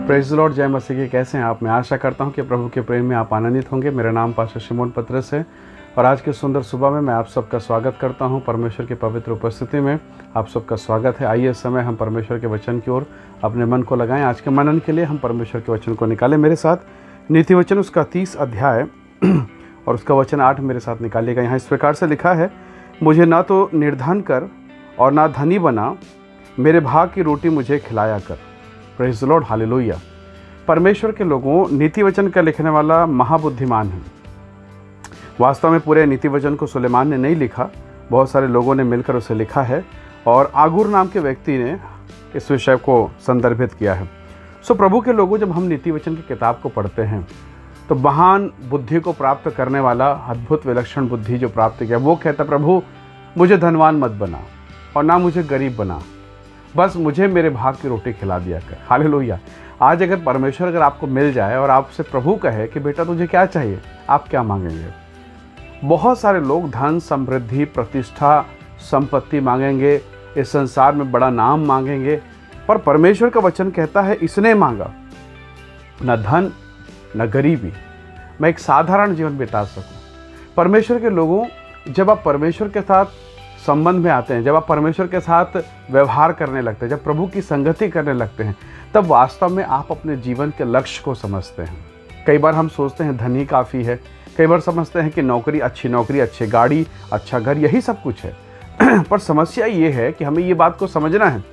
Praise the Lord, जय मसीह की। कैसे हैं आप? मैं आशा करता हूं कि प्रभु के प्रेम में आप आनंदित होंगे। मेरा नाम पास्टर शिमोन पतरस है और आज की सुंदर सुबह में मैं आप सबका स्वागत करता हूं। परमेश्वर की पवित्र उपस्थिति में आप सबका स्वागत है। आइए इस समय हम परमेश्वर के वचन की ओर अपने मन को लगाएं। आज के मनन के लिए हम परमेश्वर के वचन को निकालें। मेरे साथ नीति वचन उसका 30 अध्याय और उसका वचन 8 मेरे साथ निकालिएगा। यहाँ इस प्रकार से लिखा है, मुझे ना तो निर्धन कर और ना धनी बना, मेरे भाग की रोटी मुझे खिलाया कर। Praise the Lord, hallelujah. परमेश्वर के लोगों, नीति वचन का लिखने वाला महाबुद्धिमान है। वास्तव में पूरे नीति वचन को सुलेमान ने नहीं लिखा, बहुत सारे लोगों ने मिलकर उसे लिखा है और आगूर नाम के व्यक्ति ने इस विषय को संदर्भित किया है। सो प्रभु के लोगों, जब हम नीति वचन की किताब को पढ़ते हैं तो महान बुद्धि को प्राप्त करने वाला, अद्भुत विलक्षण बुद्धि जो प्राप्त किया, वो कहता, प्रभु मुझे धनवान मत बना और ना मुझे गरीब बना, बस मुझे मेरे भाग की रोटी खिला दिया कर। हालेलुया। आज अगर परमेश्वर अगर आपको मिल जाए और आपसे प्रभु कहे कि बेटा तुझे क्या चाहिए, आप क्या मांगेंगे? बहुत सारे लोग धन, समृद्धि, प्रतिष्ठा, संपत्ति मांगेंगे, इस संसार में बड़ा नाम मांगेंगे, पर परमेश्वर का वचन कहता है इसने मांगा न धन न गरीबी, मैं एक साधारण जीवन बिता सकूं। परमेश्वर के लोगों, जब आप परमेश्वर के साथ संबंध में आते हैं, जब आप परमेश्वर के साथ व्यवहार करने लगते हैं, जब प्रभु की संगति करने लगते हैं, तब वास्तव में आप अपने जीवन के लक्ष्य को समझते हैं। कई बार हम सोचते हैं धन ही काफ़ी है, कई बार समझते हैं कि नौकरी, अच्छी गाड़ी, अच्छा घर, यही सब कुछ है। पर समस्या ये है कि हमें ये बात को समझना है,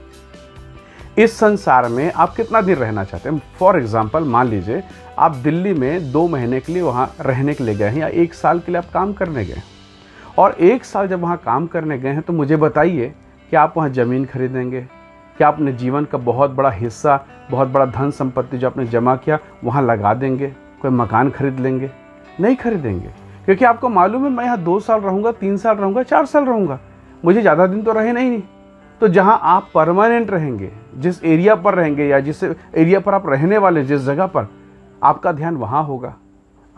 इस संसार में आप कितना दिन रहना चाहते हैं। फॉर एग्जाम्पल, मान लीजिए आप दिल्ली में 2 महीने के लिए वहाँ रहने के लिए गए हैं या 1 साल के लिए आप काम करने गए, और 1 साल जब वहाँ काम करने गए हैं तो मुझे बताइए कि आप वहाँ ज़मीन खरीदेंगे? क्या अपने जीवन का बहुत बड़ा हिस्सा, बहुत बड़ा धन संपत्ति जो आपने जमा किया वहाँ लगा देंगे? कोई मकान खरीद लेंगे? नहीं खरीदेंगे, क्योंकि आपको मालूम है मैं यहाँ 2 साल रहूँगा, 3 साल रहूँगा, 4 साल रहूँगा, मुझे ज़्यादा दिन तो रहे नहीं। तो जहाँ आप परमानेंट रहेंगे, जिस एरिया पर रहेंगे या जिस एरिया पर आप रहने वाले, जिस जगह पर, आपका ध्यान वहाँ होगा।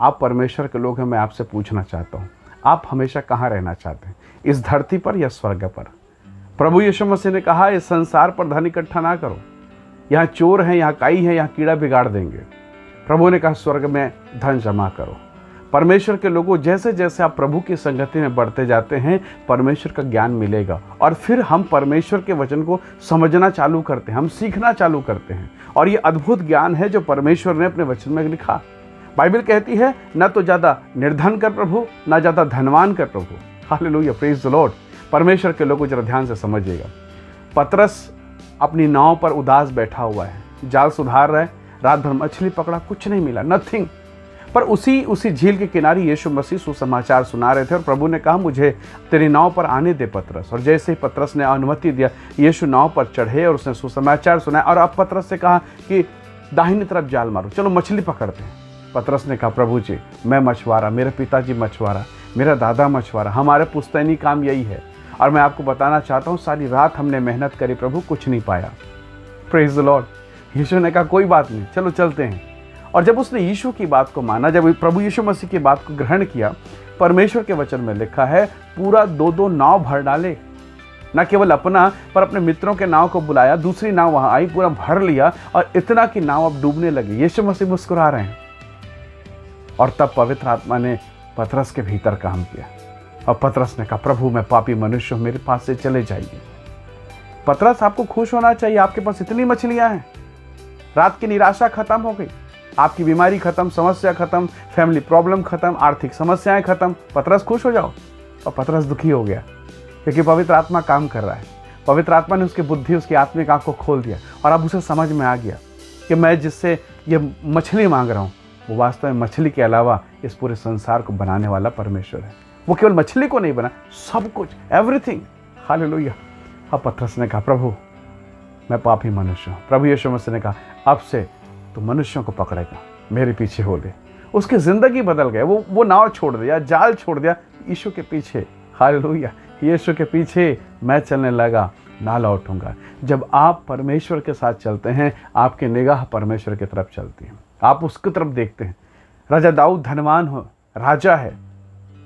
आप परमेश्वर के लोग हैं, मैं आपसे पूछना चाहता हूँ, आप हमेशा कहाँ रहना चाहते हैं, इस धरती पर या स्वर्ग पर? प्रभु यीशु मसीह ने कहा, इस संसार पर धन इकट्ठा ना करो, यहाँ चोर हैं, यहाँ काई है, यहाँ कीड़ा बिगाड़ देंगे। प्रभु ने कहा स्वर्ग में धन जमा करो। परमेश्वर के लोगों, जैसे जैसे आप प्रभु की संगति में बढ़ते जाते हैं, परमेश्वर का ज्ञान मिलेगा और फिर हम परमेश्वर के वचन को समझना चालू करते हैं, हम सीखना चालू करते हैं। और ये अद्भुत ज्ञान है जो परमेश्वर ने अपने वचन में लिखा। बाइबल कहती है, न तो ज़्यादा निर्धन कर प्रभु, ना ज़्यादा धनवान कर प्रभु। Hallelujah, praise the lord. परमेश्वर के लोगों, जरा ध्यान से समझिएगा। पतरस अपनी नाव पर उदास बैठा हुआ है, जाल सुधार रहा है, रात भर मछली पकड़ा, कुछ नहीं मिला, नथिंग। पर उसी झील के किनारे यीशु मसीह सुसमाचार सुना रहे थे और प्रभु ने कहा, मुझे तेरी नाव पर आने दे पतरस। और जैसे ही पतरस ने अनुमति दिया, यीशु नाव पर चढ़े और उसने सुसमाचार सुनाया। और अब पतरस से कहा कि दाहिनी तरफ जाल मारो, चलो मछली पकड़ते हैं। पतरस ने कहा, प्रभु जी मैं मछुआरा, मेरे पिताजी मछुआरा, मेरा दादा मछुआरा, हमारे पुश्तैनी काम यही है, और मैं आपको बताना चाहता हूँ सारी रात हमने मेहनत करी प्रभु, कुछ नहीं पाया। Praise the Lord. यीशु ने कहा कोई बात नहीं, चलो चलते हैं। और जब उसने यीशु की बात को माना, जब प्रभु यीशु मसीह की बात को ग्रहण किया, परमेश्वर के वचन में लिखा है पूरा 2-2 नाव भर डाले। न केवल अपना, पर अपने मित्रों के नाव को बुलाया, दूसरी नाव वहां आई, पूरा भर लिया, और इतना कि नाव अब डूबने लगी। यीशु मसीह मुस्कुरा रहे हैं। और तब पवित्र आत्मा ने पतरस के भीतर काम किया और पतरस ने कहा, प्रभु मैं पापी मनुष्य हूं, मेरे पास से चले जाइए। पतरस, आपको खुश होना चाहिए, आपके पास इतनी मछलियां हैं, रात की निराशा खत्म हो गई, आपकी बीमारी खत्म, समस्या खत्म, फैमिली प्रॉब्लम खत्म, आर्थिक समस्याएं खत्म। पतरस खुश हो जाओ। और पतरस दुखी हो गया, क्योंकि पवित्र आत्मा काम कर रहा है। पवित्र आत्मा ने उसकी बुद्धि, उसकी आत्मिक आंख को खोल दिया और अब उसे समझ में आ गया कि मैं जिससे ये मछली मांग रहा हूँ, वो वास्तव में मछली के अलावा इस पूरे संसार को बनाने वाला परमेश्वर है। वो केवल मछली को नहीं बना, सब कुछ, एवरीथिंग। हालेलुया। अब पतरस ने कहा, प्रभु मैं पापी मनुष्य हूँ। प्रभु यीशु मसीह ने कहा, अब से तो मनुष्यों को पकड़ेगा, मेरे पीछे हो ले। उसकी जिंदगी बदल गई। वो नाव छोड़ दिया, जाल छोड़ दिया, यीशु के पीछे। हालेलुया। यीशु के पीछे मैं चलने लगा, ना लौटूंगा। जब आप परमेश्वर के साथ चलते हैं, आपकी निगाह परमेश्वर की तरफ चलती है, आप उसकी तरफ देखते हैं। राजा दाऊद धनवान हो, राजा है,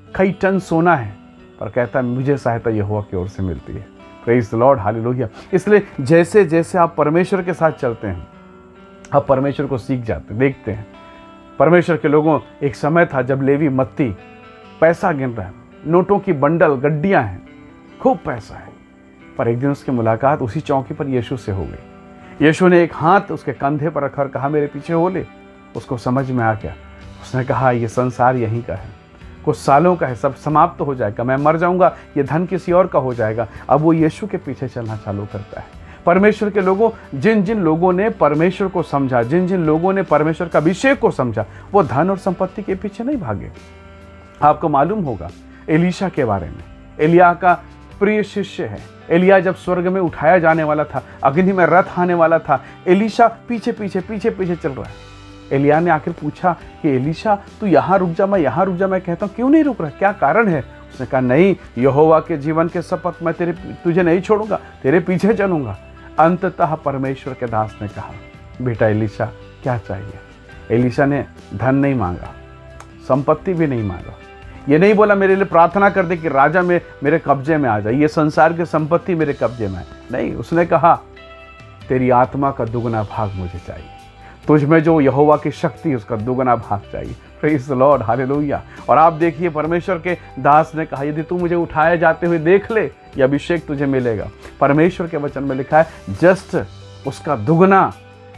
कई टन सोना है, पर कहता है मुझे सहायता यहोवा की ओर से मिलती है। Praise the Lord, hallelujah. इसलिए जैसे जैसे आप परमेश्वर के साथ चलते हैं, अब परमेश्वर को सीख जाते देखते हैं। परमेश्वर के लोगों, एक समय था जब लेवी मत्ती पैसा गिन रहा है, नोटों की बंडल गड्डियां हैं, खूब पैसा है। पर एक दिन उसकी मुलाकात उसी चौकी पर यीशु से हो गई। यीशु ने एक हाथ उसके कंधे पर रखा और कहा, मेरे पीछे हो ले। उसको समझ में आ गया। उसने कहा, ये संसार यहीं का है, कुछ सालों का है, सब समाप्त हो जाएगा, मैं मर जाऊंगा, ये धन किसी और का हो जाएगा। अब वो यीशु के पीछे चलना चालू करता है। परमेश्वर के लोगों, जिन जिन लोगों ने परमेश्वर को समझा, जिन जिन लोगों ने परमेश्वर का अभिषेक को समझा, वो धन और संपत्ति के पीछे नहीं भागे। आपको मालूम होगा एलीशा के बारे में, एलिया का प्रिय शिष्य है। एलिया जब स्वर्ग में उठाया जाने वाला था, अग्नि में रथ आने वाला था, एलीशा पीछे पीछे पीछे पीछे चल रहा है। एलिया ने आखिर पूछा कि एलीशा तू यहाँ रुक जा, मैं यहाँ रुक जा, मैं कहता हूँ क्यों नहीं रुक रहा, क्या कारण है? उसने कहा, नहीं, यहोवा के जीवन के शपथ, मैं तुझे नहीं छोड़ूंगा, तेरे पीछे चलूंगा। अंततः परमेश्वर के दास ने कहा, बेटा एलीशा क्या चाहिए? एलीशा ने धन नहीं मांगा, संपत्ति भी नहीं मांगा, ये नहीं बोला मेरे लिए प्रार्थना कर दे कि राजा में मेरे कब्जे में आ जाए, ये संसार की संपत्ति मेरे कब्जे में है। नहीं, उसने कहा, तेरी आत्मा का दुगना भाग मुझे चाहिए, तुझ में जो यहोवा की शक्ति उसका दुगना भाग चाहिए। Praise the Lord, hallelujah. और आप देखिए, परमेश्वर के दास ने कहा, यदि तू मुझे उठाए जाते हुए देख ले, यह अभिषेक तुझे मिलेगा। परमेश्वर के वचन में लिखा है, जस्ट उसका दुगना।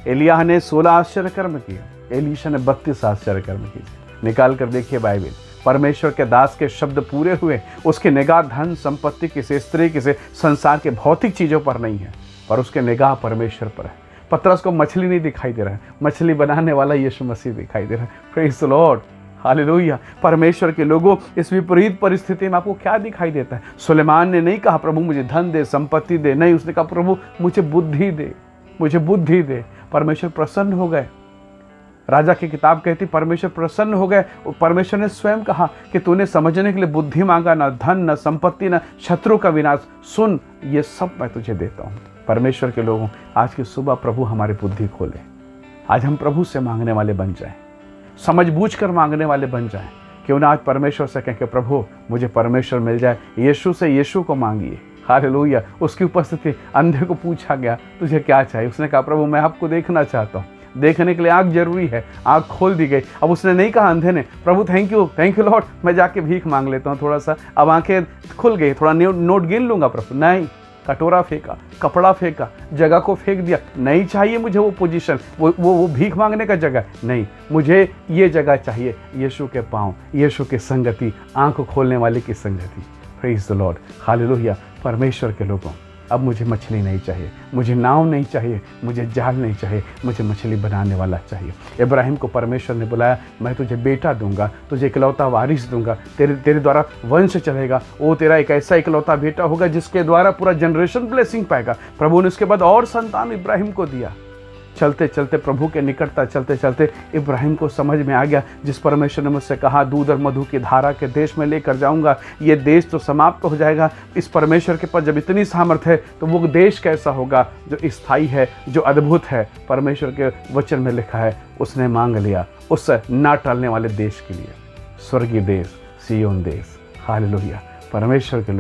एलिया ने 16 आश्चर्य कर्म किए, एलीशा ने 32 आश्चर्य कर्म किए। निकाल कर देखिए बाइबल, परमेश्वर के दास के शब्द पूरे हुए। उसकी निगाह धन संपत्ति, किसी स्त्री, किसी संसार के भौतिक चीज़ों पर नहीं है, पर उसके निगाह परमेश्वर पर है। पतरस को मछली नहीं दिखाई दे रहा है, मछली बनाने वाला यीशु मसीह दिखाई दे रहा है। Praise the Lord, hallelujah. परमेश्वर के लोगों, इस विपरीत परिस्थिति में आपको क्या दिखाई देता है? सुलेमान ने नहीं कहा, प्रभु मुझे धन दे, संपत्ति दे, नहीं, उसने कहा, प्रभु मुझे बुद्धि दे, मुझे बुद्धि दे। परमेश्वर प्रसन्न हो गए। राजा की किताब कहती, परमेश्वर प्रसन्न हो गए। परमेश्वर ने स्वयं कहा कि तूने समझने के लिए बुद्धि मांगा, ना धन, ना संपत्ति, ना शत्रु का विनाश, सुन, ये सब मैं तुझे देता हूँ। परमेश्वर के लोगों, आज की सुबह प्रभु हमारी बुद्धि खोले। आज हम प्रभु से मांगने वाले बन जाएं, समझबूझ कर मांगने वाले बन जाएं। क्यों ना आज परमेश्वर से कहें कि प्रभु मुझे परमेश्वर मिल जाए। यीशु से यीशु को मांगिए, हालेलुया। उसकी उपस्थिति, अंधे को पूछा गया, तुझे क्या चाहिए? उसने कहा, प्रभु मैं आपको देखना चाहता हूँ। देखने के लिए आँख जरूरी है, आँख खोल दी गई। अब उसने नहीं कहा अंधे ने, प्रभु थैंक यू लॉर्ड, मैं जाके भीख मांग लेता हूँ थोड़ा सा, अब आंखें खुल गई, थोड़ा नोट गिन लूंगा प्रभु। नहीं, कटोरा फेंका, कपड़ा फेंका, जगह को फेंक दिया। नहीं चाहिए मुझे वो पोजीशन, वो भीख मांगने का जगह नहीं, मुझे ये जगह चाहिए, यीशु के पाँव, यीशु की संगति, आंख खोलने वाले की संगति। Praise the Lord, hallelujah. परमेश्वर के लोगों, अब मुझे मछली नहीं चाहिए, मुझे नाव नहीं चाहिए, मुझे जाल नहीं चाहिए, मुझे मछली बनाने वाला चाहिए। इब्राहिम को परमेश्वर ने बुलाया, मैं तुझे बेटा दूंगा, तुझे इकलौता वारिस दूंगा, तेरे द्वारा वंश चलेगा। वो तेरा एक ऐसा इकलौता बेटा होगा जिसके द्वारा पूरा जनरेशन ब्लेसिंग पाएगा। प्रभु ने उसके बाद और संतान इब्राहिम को दिया। चलते चलते, प्रभु के निकटता चलते चलते इब्राहिम को समझ में आ गया, जिस परमेश्वर ने मुझसे कहा दूध और मधु की धारा के देश में लेकर जाऊंगा, ये देश तो समाप्त हो जाएगा। इस परमेश्वर के पास जब इतनी सामर्थ है तो वो देश कैसा होगा जो स्थायी है, जो अद्भुत है। परमेश्वर के वचन में लिखा है, उसने मांग लिया उस ना टलने वाले देश के लिए, स्वर्गीय देश, सिय्योन देश। हालेलुया। परमेश्वर के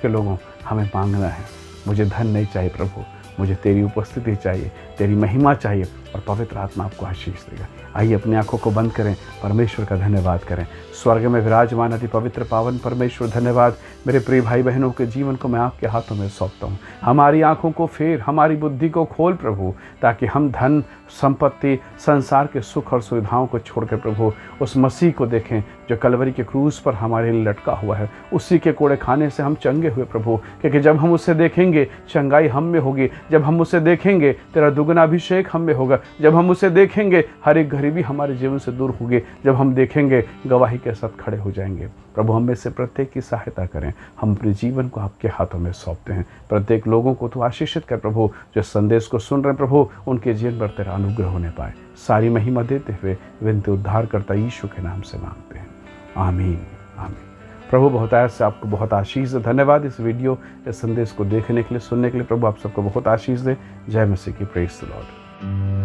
लोगों, हमें मांगना है। मुझे धन नहीं चाहिए प्रभु, मुझे तेरी उपस्थिति चाहिए, तेरी महिमा चाहिए, और पवित्र आत्मा आपको आशीष देगा। आइए अपनी आंखों को बंद करें, परमेश्वर का धन्यवाद करें। स्वर्ग में विराजमान अति पवित्र पावन परमेश्वर, धन्यवाद। मेरे प्रिय भाई बहनों के जीवन को मैं आपके हाथों में सौंपता हूँ। हमारी आंखों को फेर, हमारी बुद्धि को खोल प्रभु, ताकि हम धन, संपत्ति, संसार के सुख और सुविधाओं को छोड़कर प्रभु उस मसीह को देखें जो कलवरी के क्रूस पर हमारे लिए लटका हुआ है। उसी के कोड़े खाने से हम चंगे हुए प्रभु, क्योंकि जब हम उसे देखेंगे चंगाई हम में होगी। जब हम उसे देखेंगे तेरा दुगना अभिषेक हम में होगा। जब हम उसे देखेंगे हर एक गरीबी हमारे जीवन से दूर होगी। जब हम देखेंगे गवाही के साथ खड़े हो जाएंगे। प्रभु हम में से प्रत्येक की सहायता करें। हम अपने जीवन को आपके हाथों में सौंपते हैं। प्रत्येक लोगों को तो आशीषित कर प्रभु, जो संदेश को सुन रहे हैं प्रभु, उनके जीवन पर तेरा अनुग्रह होने पाए। सारी महिमा देते हुए विनती उद्धार करता यीशु के नाम से मांगते हैं, आमीन आमीन। प्रभु बहुतायत से आपको बहुत आशीष दे। धन्यवाद इस वीडियो, इस संदेश को देखने के लिए, सुनने के लिए। प्रभु आप सबको बहुत आशीष दे। जय मसीह की। Praise the Lord.